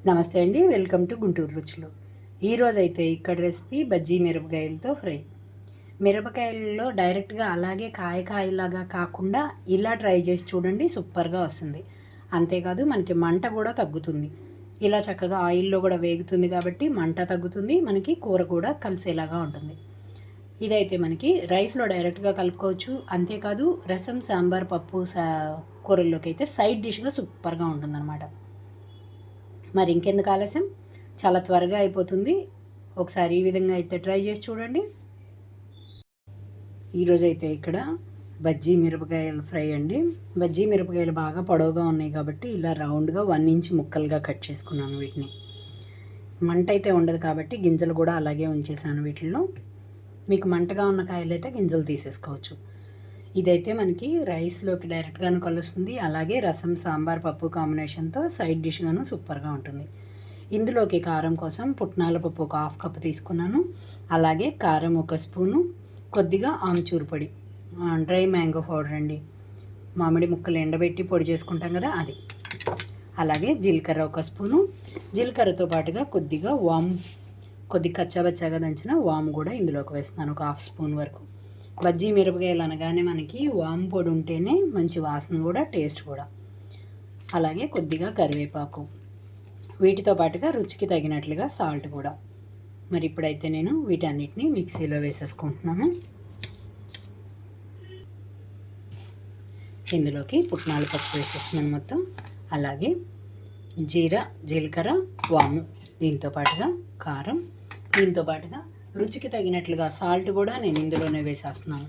నమస్తే అండి, welcome to Guntur రుచులు. ఈరోజైతే ఇక్కడ రెసిపీ బజ్జీ మిరపకాయలతో ఫ్రై. మిరపకాయల్లో డైరెక్ట్గా అలాగే కాయలాగా కాకుండా ఇలా ట్రై చేసి చూడండి, సూపర్గా వస్తుంది. అంతేకాదు మనకి మంట కూడా తగ్గుతుంది. ఇలా చక్కగా ఆయిల్లో కూడా వేగుతుంది కాబట్టి మంట తగ్గుతుంది, మనకి కూర కూడా కలిసేలాగా ఉంటుంది. ఇదైతే మనకి రైస్లో డైరెక్ట్గా కలుపుకోవచ్చు. అంతేకాదు రసం, సాంబార్, పప్పు కూరల్లోకి అయితే సైడ్ డిష్గా సూపర్గా ఉంటుందన్నమాట. మరి ఇంకెందుకు ఆలస్యం, చాలా త్వరగా అయిపోతుంది. ఒకసారి ఈ విధంగా అయితే ట్రై చేసి చూడండి. ఈరోజైతే ఇక్కడ బజ్జీ మిరపకాయలు ఫ్రై అండి. బజ్జీ మిరపకాయలు బాగా పొడవుగా ఉన్నాయి కాబట్టి ఇలా రౌండ్గా 1 ఇంచ్ ముక్కలుగా కట్ చేసుకున్నాను. వీటిని మంట అయితే ఉండదు కాబట్టి గింజలు కూడా అలాగే ఉంచేసాను వీటిల్లో. మీకు మంటగా ఉన్న కాయలు అయితే గింజలు తీసేసుకోవచ్చు. ఇదైతే మనకి రైస్లోకి డైరెక్ట్గాను కలుస్తుంది, అలాగే రసం, సాంబార్, పప్పు కాంబినేషన్తో సైడ్ డిష్గాను సూపర్గా ఉంటుంది. ఇందులోకి కారం కోసం పుట్నాల పప్పు ఒక 1/2 కప్ తీసుకున్నాను, అలాగే కారం 1 స్పూను, కొద్దిగా ఆమ్చూర్ పొడి, డ్రై మ్యాంగో పౌడర్ అండి, మామిడి ముక్కలు ఎండబెట్టి పొడి చేసుకుంటాం కదా అది, అలాగే జీలకర్ర 1 స్పూను, జీలకర్రతో పాటుగా కొద్దిగా వాము, కొద్ది కచ్చాబచ్చాగా దంచిన వాము కూడా ఇందులోకి వేస్తున్నాను, ఒక 1/2 స్పూన్ వరకు. బజ్జీ మిరపకాయలు అనగానే మనకి వాము పొడి ఉంటేనే మంచి వాసన కూడా, టేస్ట్ కూడా. అలాగే కొద్దిగా కరివేపాకు, వీటితో పాటుగా రుచికి తగినట్లుగా సాల్ట్ కూడా. మరి ఇప్పుడైతే నేను వీటన్నిటిని మిక్సీలో వేసేసుకుంటున్నాను. ఇందులోకి పుట్నాల పప్పు వేసేస్తున్నాను మొత్తం, అలాగే జీలకర్ర, వాము, దీంతో పాటుగా కారం, దీంతో పాటుగా రుచికి తగినట్లుగా సాల్ట్ కూడా నేను ఇందులోనే వేసేస్తున్నాను.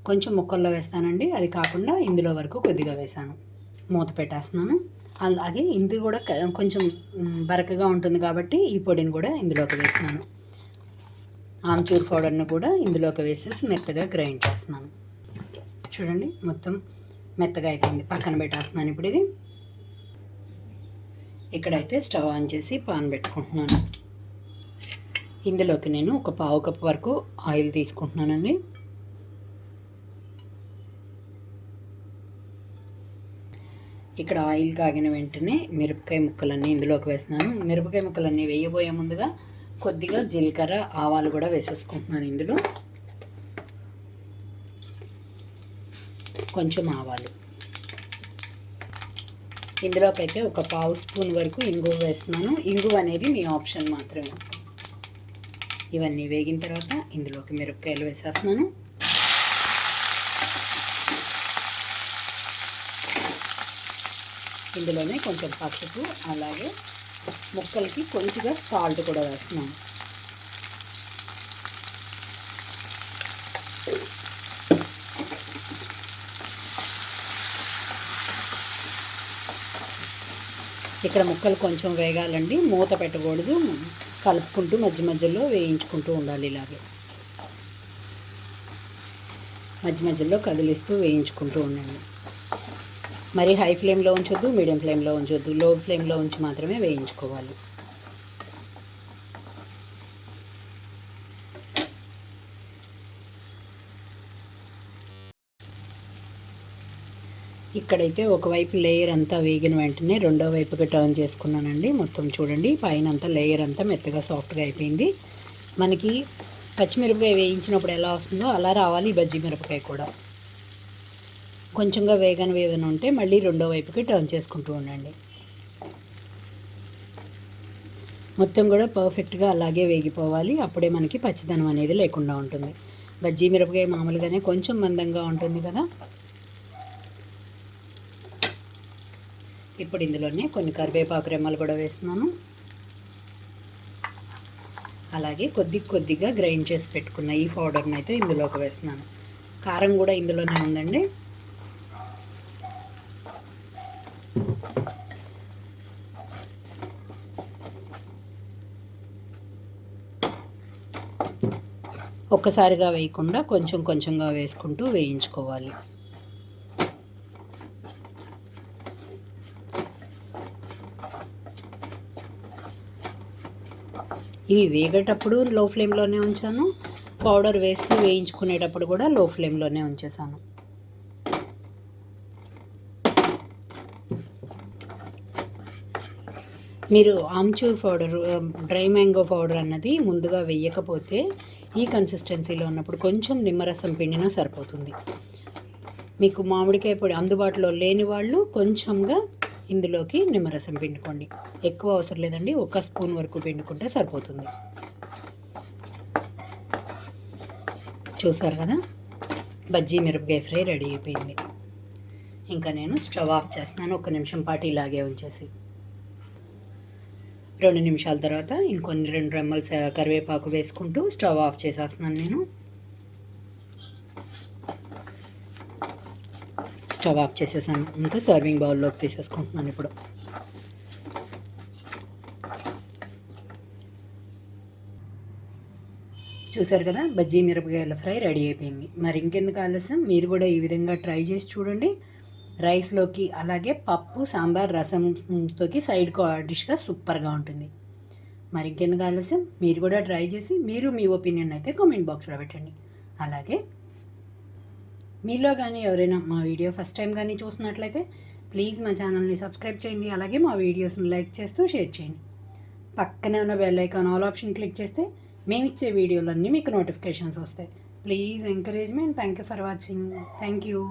కొంచెం ముక్కల్లో వేస్తానండి, అది కాకుండా ఇందులో వరకు కొద్దిగా వేసాను. మూత పెట్టేస్తున్నాను. అలాగే ఇందులో కూడా కొంచెం బరకగా ఉంటుంది కాబట్టి ఈ పొడిని కూడా ఇందులోకి వేస్తున్నాను. ఆమ్చూర్ పౌడర్ని కూడా ఇందులోకి వేసేసి మెత్తగా గ్రైండ్ చేస్తున్నాను. చూడండి, మొత్తం మెత్తగా అయిపోయింది. పక్కన పెట్టేస్తున్నాను. ఇప్పుడు ఇది ఇక్కడైతే స్టవ్ ఆన్ చేసి పాన్ పెట్టుకుంటున్నాను. ఇందులోకి నేను ఒక 1/2 కప్ వరకు ఆయిల్ తీసుకుంటున్నానండి. ఇక్కడ ఆయిల్ కాగిన వెంటనే మిరపకాయ ముక్కలన్నీ ఇందులోకి వేస్తున్నాను. మిరపకాయ ముక్కలన్నీ వేయబోయే ముందుగా కొద్దిగా జీలకర్ర, ఆవాలు కూడా వేసేసుకుంటున్నాను. ఇందులో కొంచెం ఆవాలు, ఇందులోకి అయితే ఒక 1/2 స్పూన్ వరకు ఇంగువ వేస్తున్నాను. ఇంగువ అనేది మీ ఆప్షన్ మాత్రమే. ఇవన్నీ వేగిన తర్వాత ఇందులోకి మిరపకాయలు వేసేస్తున్నాను. ఇందులోనే కొంచెం పసుపు, అలాగే ముక్కలకి కొంచెంగా సాల్ట్ కూడా వేస్తున్నాను. ఇక్కడ ముక్కలు కొంచెం వేగాలండి, మూత పెట్టకూడదు, కలుపుకుంటూ మధ్య మధ్యలో వేయించుకుంటూ ఉండాలి. ఇలాగే మధ్య మధ్యలో కదిలిస్తూ వేయించుకుంటూ ఉండండి. మరి హై ఫ్లేమ్లో ఉంచొద్దు, మీడియం ఫ్లేమ్లో ఉంచొద్దు, లో ఫ్లేమ్లో ఉంచి మాత్రమే వేయించుకోవాలి. ఇక్కడైతే ఒకవైపు లేయర్ అంతా వేగిన వెంటనే రెండో వైపుకి టర్న్ చేసుకున్నానండి. మొత్తం చూడండి, పైన అంతా లేయర్ అంతా మెత్తగా సాఫ్ట్గా అయిపోయింది. మనకి పచ్చిమిరపకాయ వేయించినప్పుడు ఎలా వస్తుందో అలా రావాలి బజ్జీ మిరపకాయ కూడా. కొంచెంగా వేగన ఉంటే మళ్ళీ రెండో వైపుకి టర్న్ చేసుకుంటూ ఉండండి. మొత్తం కూడా పర్ఫెక్ట్గా అలాగే వేగిపోవాలి, అప్పుడే మనకి పచ్చిదనం అనేది లేకుండా ఉంటుంది. బజ్జీ మిరపకాయ మామూలుగానే కొంచెం మందంగా ఉంటుంది కదా. ఇప్పుడు ఇందులోనే కొన్ని కరివేపాకు రెమ్మలు కూడా వేస్తున్నాను. అలాగే కొద్దిగా గ్రైండ్ చేసి పెట్టుకున్న ఈ పౌడర్ని అయితే ఇందులోకి వేస్తున్నాను. కారం కూడా ఇందులోనే ఉందండి. ఒక్కసారిగా వేయకుండా కొంచెంగా వేసుకుంటూ వేయించుకోవాలి. ఇవి వేగేటప్పుడు లో ఫ్లేమ్లోనే ఉంచాను, పౌడర్ వేస్తూ వేయించుకునేటప్పుడు కూడా లో ఫ్లేమ్లోనే ఉంచేసాను. మీరు amchur powder, dry mango powder అన్నది ముందుగా వేయకపోతే ఈ కన్సిస్టెన్సీలో ఉన్నప్పుడు కొంచెం నిమ్మరసం పిండినా సరిపోతుంది. మీకు మామిడికాయ పొడి అందుబాటులో లేని వాళ్ళు కొంచెంగా ఇందులోకి నిమ్మరసం పిండుకోండి. ఎక్కువ అవసరం లేదండి, 1 స్పూన్ వరకు పిండుకుంటే సరిపోతుంది. చూసారు కదా, బజ్జీ మిరపకాయ ఫ్రై రెడీ అయిపోయింది. ఇంకా నేను స్టవ్ ఆఫ్ చేస్తున్నాను 1 నిమిషం పాటు ఇలాగే ఉంచేసి. 2 నిమిషాల తర్వాత ఇంకొన్ని 2 రెమ్మలు కరివేపాకు వేసుకుంటూ స్టవ్ ఆఫ్ చేసేస్తున్నాను. నేను స్టవ్ ఆఫ్ చేసేసాను. ఇంకా సర్వింగ్ బౌల్లోకి తీసేసుకుంటున్నాను ఇప్పుడు. చూసారు కదా, బజ్జీ మిరపకాయల ఫ్రై రెడీ అయిపోయింది. మరి ఇంకెందుకు ఆలస్యం, మీరు కూడా ఈ విధంగా ట్రై చేసి చూడండి. రైస్లోకి అలాగే పప్పు, సాంబార్, రసంతోకి సైడ్ డిష్గా సూపర్గా ఉంటుంది. మరి ఇంకెందుకు ఆలస్యం, మీరు కూడా ట్రై చేసి మీరు మీ ఒపీనియన్ అయితే కామెంట్ బాక్స్లో పెట్టండి. అలాగే మీలో కానీ ఎవరైనా మా వీడియో ఫస్ట్ టైం కానీ చూసినట్లయితే ప్లీజ్ మా ఛానల్ని సబ్స్క్రైబ్ చేయండి. అలాగే మా వీడియోస్ని లైక్ చేస్తూ షేర్ చేయండి. పక్కనే ఉన్న bell icon all option click చేస్తే మేము ఇచ్చే వీడియోలన్నీ మీకు నోటిఫికేషన్స్ వస్తాయి. Please encouragement. Thank you for watching. Thank you.